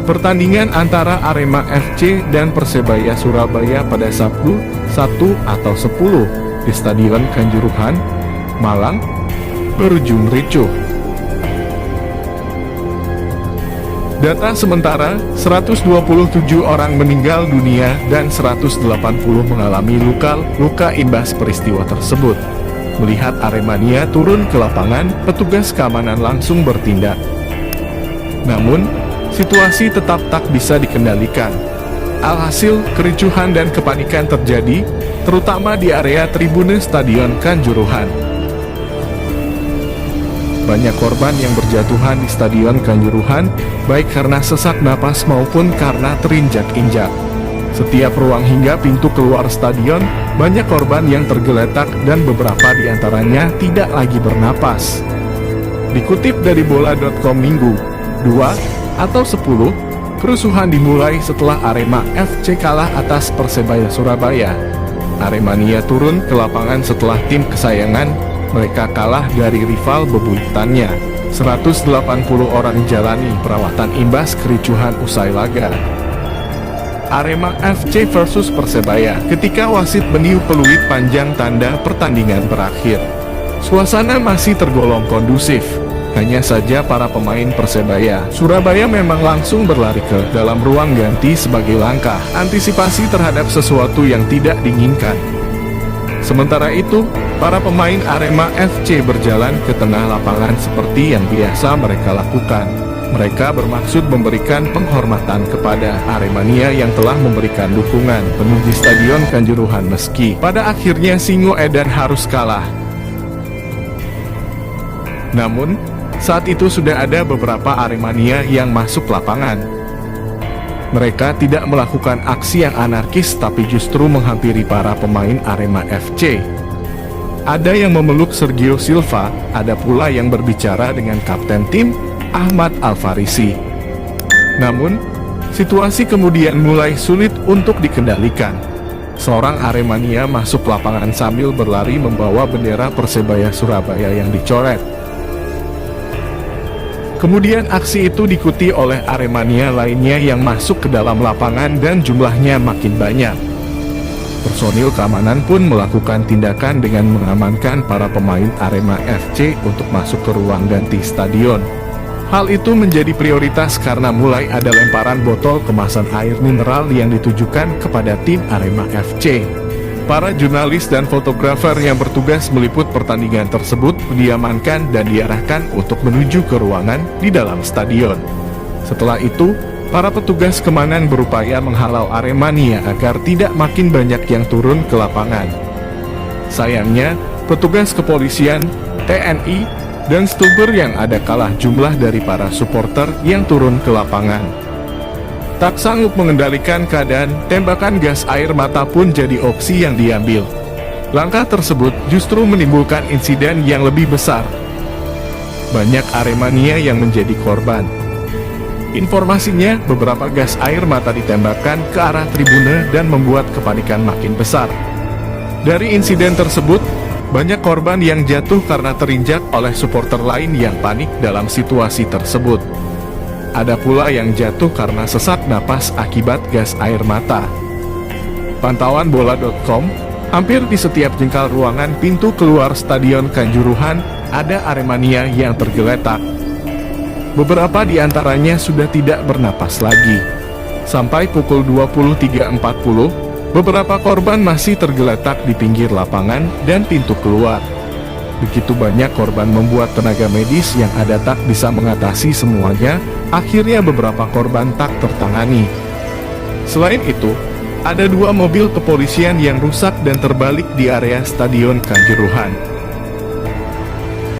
Pertandingan antara Arema FC dan Persebaya Surabaya pada Sabtu 1 atau 10 di Stadion Kanjuruhan, Malang, berujung ricuh. Data sementara, 127 orang meninggal dunia dan 180 mengalami luka imbas peristiwa tersebut. Melihat Aremania turun ke lapangan, petugas keamanan langsung bertindak. Namun, situasi tetap tak bisa dikendalikan. Alhasil, kericuhan dan kepanikan terjadi, terutama di area tribune Stadion Kanjuruhan. Banyak korban yang berjatuhan di Stadion Kanjuruhan, baik karena sesak napas maupun karena terinjak-injak. Setiap ruang hingga pintu keluar stadion, banyak korban yang tergeletak dan beberapa di antaranya tidak lagi bernapas. Dikutip dari bola.com Minggu 2 atau 10, kerusuhan dimulai setelah Arema FC kalah atas Persebaya Surabaya. Aremania turun ke lapangan setelah tim kesayangan mereka kalah dari rival bebuyutannya. 180 orang jalani perawatan imbas kericuhan usai laga Arema FC versus Persebaya. Ketika wasit meniup peluit panjang tanda pertandingan berakhir, suasana masih tergolong kondusif. Hanya saja para pemain Persebaya Surabaya memang langsung berlari ke dalam ruang ganti sebagai langkah antisipasi terhadap sesuatu yang tidak diinginkan. Sementara itu, para pemain Arema FC berjalan ke tengah lapangan seperti yang biasa mereka lakukan. Mereka bermaksud memberikan penghormatan kepada Aremania yang telah memberikan dukungan penuh di Stadion Kanjuruhan meski pada akhirnya Singo Edan harus kalah. Namun, saat itu sudah ada beberapa Aremania yang masuk lapangan. Mereka tidak melakukan aksi yang anarkis tapi justru menghampiri para pemain Arema FC. Ada yang memeluk Sergio Silva, ada pula yang berbicara dengan kapten tim, Ahmad Al-Farisi. Namun, situasi kemudian mulai sulit untuk dikendalikan. Seorang Aremania masuk lapangan sambil berlari membawa bendera Persebaya Surabaya yang dicoret. Kemudian aksi itu diikuti oleh Aremania lainnya yang masuk ke dalam lapangan dan jumlahnya makin banyak. Personil keamanan pun melakukan tindakan dengan mengamankan para pemain Arema FC untuk masuk ke ruang ganti stadion. Hal itu menjadi prioritas karena mulai ada lemparan botol kemasan air mineral yang ditujukan kepada tim Arema FC. Para jurnalis dan fotografer yang bertugas meliput pertandingan tersebut diamankan dan diarahkan untuk menuju ke ruangan di dalam stadion. Setelah itu, para petugas keamanan berupaya menghalau Aremania agar tidak makin banyak yang turun ke lapangan. Sayangnya, petugas kepolisian, TNI, dan Stuber yang ada kalah jumlah dari para supporter yang turun ke lapangan. Tak sanggup mengendalikan keadaan, tembakan gas air mata pun jadi opsi yang diambil. Langkah tersebut justru menimbulkan insiden yang lebih besar. Banyak Aremania yang menjadi korban. Informasinya, beberapa gas air mata ditembakkan ke arah tribune dan membuat kepanikan makin besar. Dari insiden tersebut, banyak korban yang jatuh karena terinjak oleh supporter lain yang panik dalam situasi tersebut. Ada pula yang jatuh karena sesak napas akibat gas air mata. Pantauan bola.com, hampir di setiap jengkal ruangan pintu keluar Stadion Kanjuruhan, ada Aremania yang tergeletak. Beberapa di antaranya sudah tidak bernapas lagi. Sampai pukul 23.40, beberapa korban masih tergeletak di pinggir lapangan dan pintu keluar. Begitu banyak korban membuat tenaga medis yang ada tak bisa mengatasi semuanya, akhirnya beberapa korban tak tertangani. Selain itu, ada 2 mobil kepolisian yang rusak dan terbalik di area Stadion Kanjuruhan.